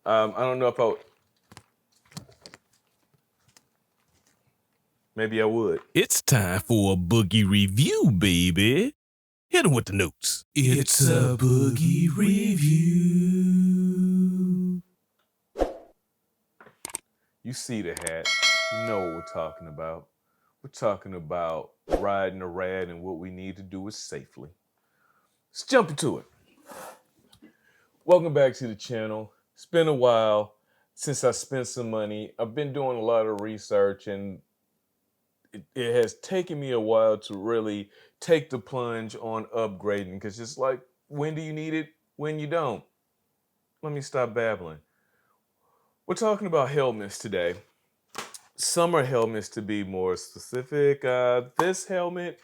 I don't know if maybe I would. It's time for a boogie review, baby. Hit him with the notes. It's a boogie review. You see the hat. You know what we're talking about. We're talking about riding a rad, and what we need to do is safely. Let's jump into it. Welcome back to the channel. It's been a while since I spent some money. I've been doing a lot of research, and it has taken me a while to really take the plunge on upgrading, because it's like, when do you need it? When you don't. Let me stop babbling. We're talking about helmets today. Summer helmets, to be more specific. This helmet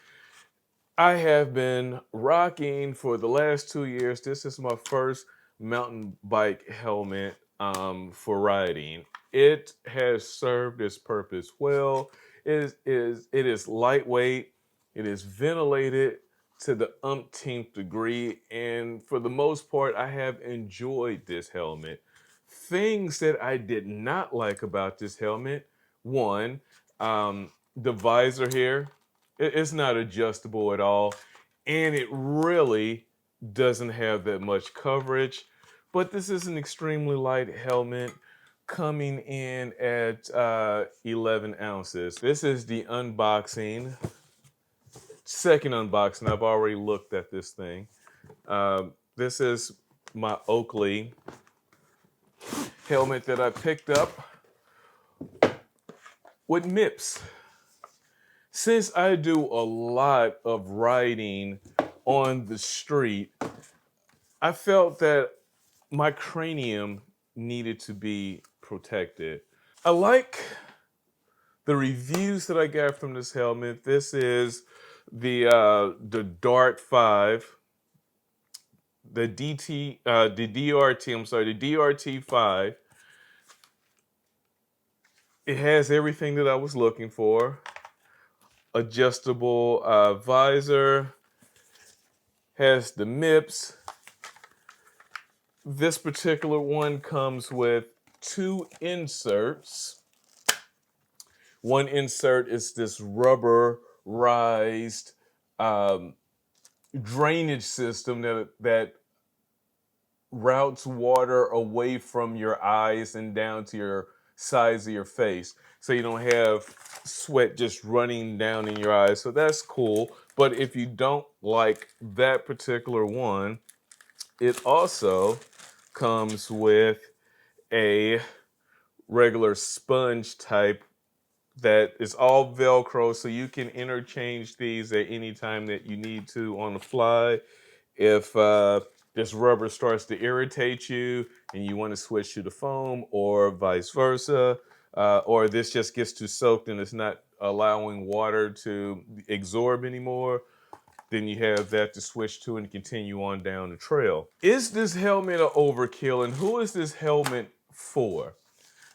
I have been rocking for the last 2 years. This is my first mountain bike helmet for riding. It has served its purpose well. It is lightweight. It is ventilated to the umpteenth degree, and for the most part, I have enjoyed this helmet. Things that I did not like about this helmet: one, the visor here. It's not adjustable at all, and it really doesn't have that much coverage. But this is an extremely light helmet, coming in at 11 ounces. This is the unboxing. Second unboxing. I've already looked at this thing. This is my Oakley helmet that I picked up with MIPS. Since I do a lot of riding on the street, I felt that my cranium needed to be protected. I like the reviews that I got from this helmet. This is the DRT5, the DRT5. It has everything that I was looking for. Adjustable visor, has the MIPS. This particular one comes with 2 inserts. One insert is this rubberized drainage system that routes water away from your eyes and down to your sides of your face, so you don't have sweat just running down in your eyes. So that's cool. But if you don't like that particular one, it also comes with a regular sponge type that is all Velcro, so you can interchange these at any time that you need to on the fly. If this rubber starts to irritate you and you want to switch to the foam, or vice versa, or this just gets too soaked and it's not allowing water to absorb anymore, then you have that to switch to and continue on down the trail. Is this helmet an overkill, and who is this helmet for?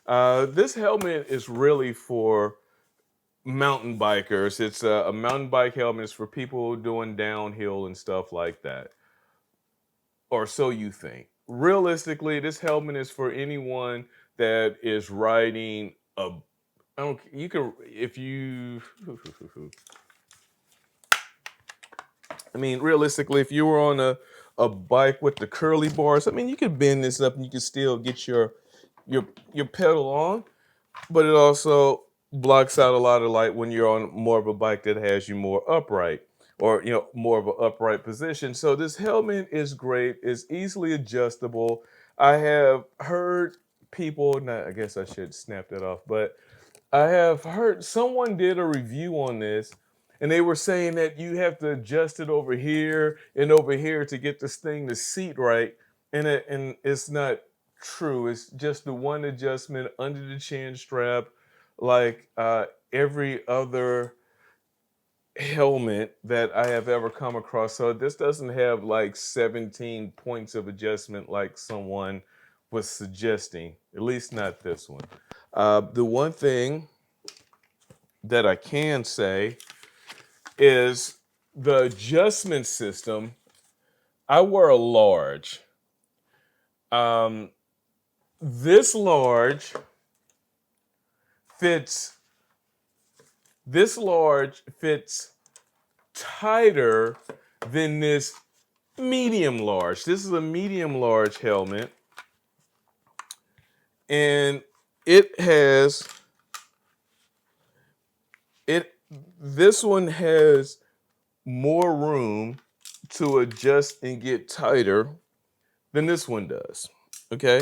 This helmet is really for mountain bikers. It's a mountain bike helmet. It's for people doing downhill and stuff like that. Or so you think. Realistically, this helmet is for anyone that is riding a, I don't, you can, if you, I mean, realistically, if you were on a bike with the curly bars, I mean, you can bend this up and you can still get your pedal on, but it also blocks out a lot of light when you're on more of a bike that has you more upright, or more of an upright position. So this helmet is great. It's easily adjustable. I have heard people, I guess I should snap that off, but I have heard someone did a review on this, and they were saying that you have to adjust it over here and over here to get this thing to seat right, and it's not true. It's just the one adjustment under the chin strap, like every other helmet that I have ever come across. So this doesn't have like 17 points of adjustment like someone was suggesting, at least not this one. The one thing that I can say is the adjustment system. I wear a large. This large fits, this large fits tighter than this medium large. This is a medium large helmet, and it has it this one has more room to adjust and get tighter than this one does. Okay?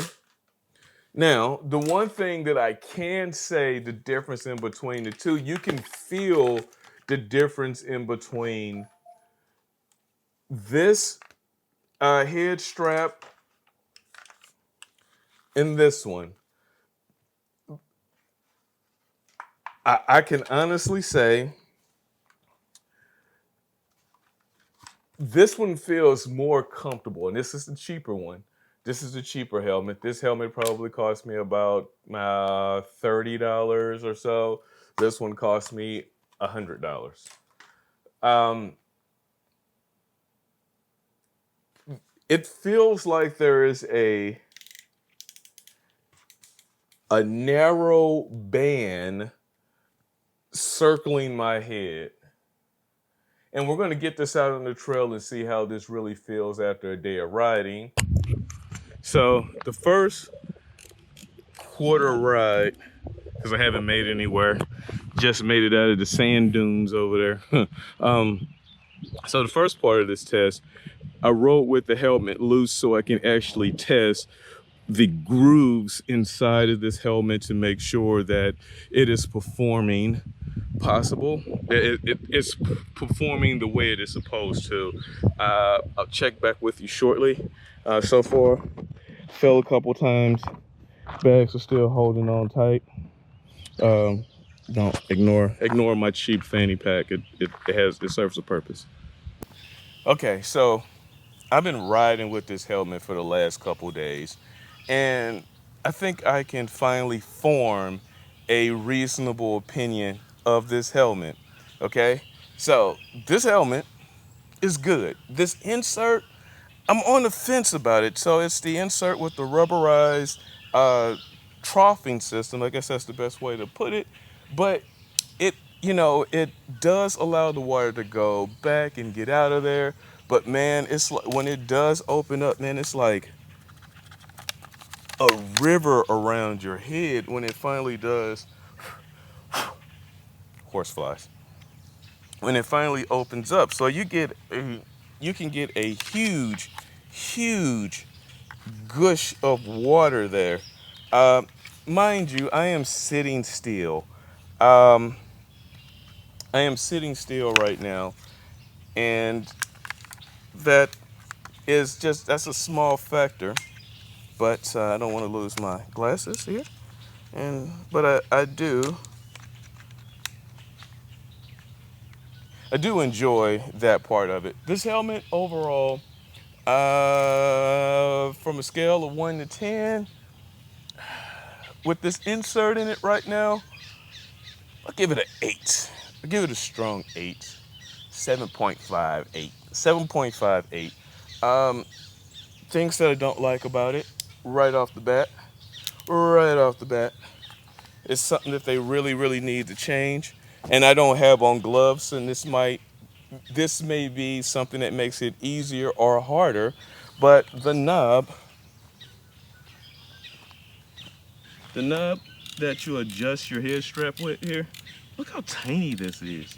Now, the one thing that I can say the difference in between the two, you can feel the difference in between this head strap and this one. I can honestly say this one feels more comfortable, and this is the cheaper one. This is the cheaper helmet. This helmet probably cost me about $30 or so. This one cost me $100. Um, it feels like there is a narrow band circling my head. And we're going to get this out on the trail and see how this really feels after a day of riding. So the first quarter ride, because I haven't made it anywhere, just made it out of the sand dunes over there. So the first part of this test, I rode with the helmet loose so I can actually test the grooves inside of this helmet to make sure that it is performing it's performing the way it is supposed to. I'll check back with you shortly. So far, fell a couple times. Bags are still holding on tight. Don't ignore my cheap fanny pack. It serves a purpose. Okay, so I've been riding with this helmet for the last couple days, and I think I can finally form a reasonable opinion of this helmet. Okay, so this helmet is good. This insert, I'm on the fence about it. So it's the insert with the rubberized troughing system. I guess that's the best way to put it. But it does allow the water to go back and get out of there. But man, it's like when it does open up, man, it's like a river around your head when it finally does. Horseflies. When it finally opens up, so you can get a huge gush of water there. Mind you, I am sitting still. I am sitting still right now, and that's a small factor. But I don't want to lose my glasses here, but I do enjoy that part of it. This helmet overall, from a scale of 1 to 10, with this insert in it right now, I'll give it an 8. I'll give it a strong 8. 7.58. 7.58. Things that I don't like about it, right off the bat, is something that they really need to change. And I don't have on gloves, and this may be something that makes it easier or harder, but the knob that you adjust your head strap with here, look how tiny this is.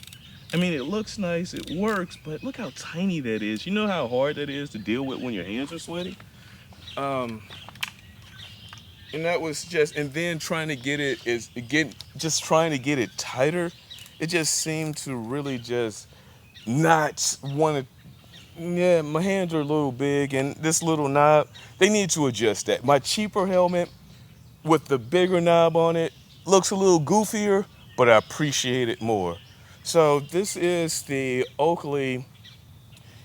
I mean, it looks nice, it works, but look how tiny that is. You know how hard that is to deal with when your hands are sweaty? And that was and then trying to get it tighter, it just seemed to really just not want to. Yeah, my hands are a little big, and this little knob, they need to adjust that. My cheaper helmet with the bigger knob on it looks a little goofier, but I appreciate it more. So this is the Oakley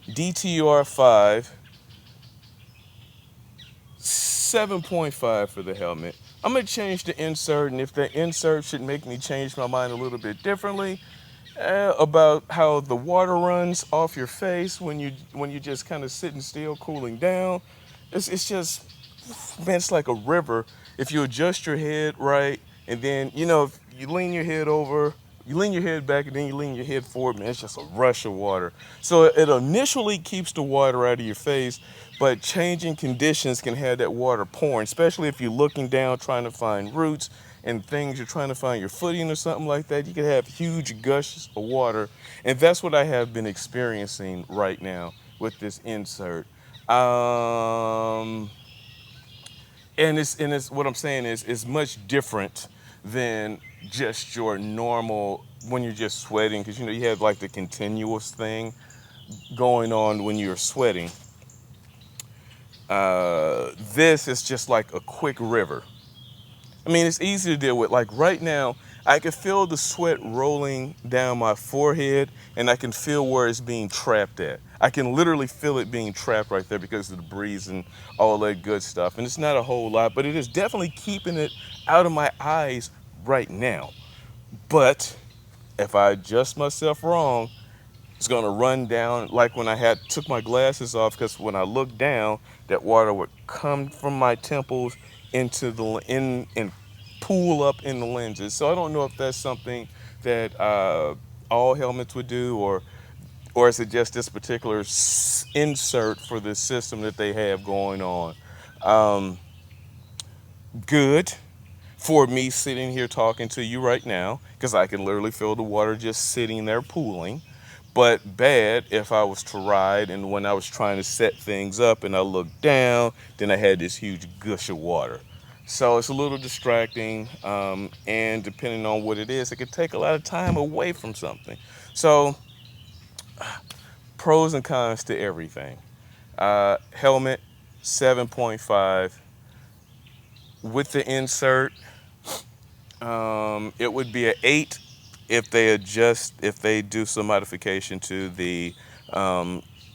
DRT5, 7.5 for the helmet. I'm gonna change the insert, and if the insert should make me change my mind a little bit differently about how the water runs off your face when you just kind of sitting still, cooling down. It's just, man, it's like a river. if you adjust your head right, and then, you know, if you lean your head over, you lean your head back and then you lean your head forward, man, it's just a rush of water. So it initially keeps the water out of your face, but changing conditions can have that water pouring, especially if you're looking down trying to find roots and things, you're trying to find your footing or something like that. You can have huge gushes of water, and that's what I have been experiencing right now with this insert. Um, and it's what I'm saying is it's much different than just your normal when you're just sweating, because you know you have like the continuous thing going on when you're sweating. This is just like a quick river. I mean, it's easy to deal with. Like right now, I can feel the sweat rolling down my forehead, and I can feel where it's being trapped at. I can literally feel it being trapped right there because of the breeze and all that good stuff. And it's not a whole lot, but it is definitely keeping it out of my eyes right now. But if I adjust myself wrong, it's gonna run down like when I had took my glasses off, because when I looked down, that water would come from my temples into the in and pool up in the lenses. So I don't know if that's something that all helmets would do, or is it just this particular insert for the system that they have going on. Good for me sitting here talking to you right now, because I can literally feel the water just sitting there pooling. But bad if I was to ride and when I was trying to set things up and I looked down, then I had this huge gush of water. So it's a little distracting, and depending on what it is, it could take a lot of time away from something. So pros and cons to everything. Helmet, 7.5. With the insert, it would be an 8 if they do some modification to the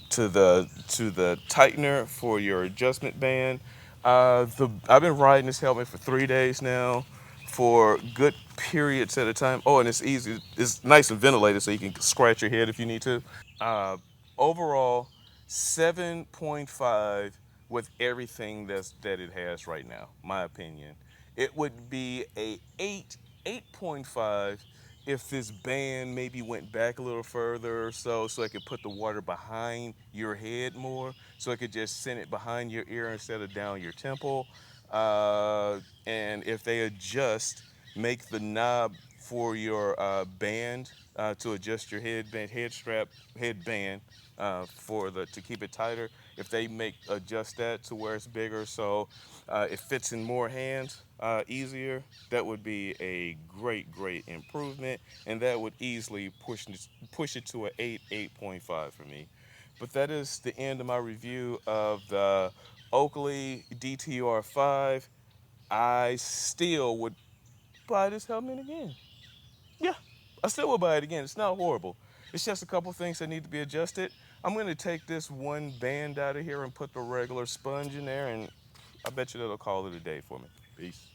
tightener for your adjustment band. I've been riding this helmet for 3 days now, for good periods at a time. Oh, and it's easy. It's nice and ventilated, so you can scratch your head if you need to. Uh, Overall, 7.5 with everything that it has right now. My opinion, it would be a 8.5 if this band maybe went back a little further or so it could put the water behind your head more, so it could just send it behind your ear instead of down your temple. And if they adjust, make the knob for your band to adjust your head strap, headband, for the to keep it tighter. If they adjust that to where it's bigger, so it fits in more hands easier, that would be a great improvement, and that would easily push it to an 8.5 for me. But that is the end of my review of the Oakley DTR5. I still would buy this helmet again. Yeah, I still will buy it again. It's not horrible. It's just a couple things that need to be adjusted. I'm going to take this one band out of here and put the regular sponge in there, and I bet you that'll call it a day for me. Peace.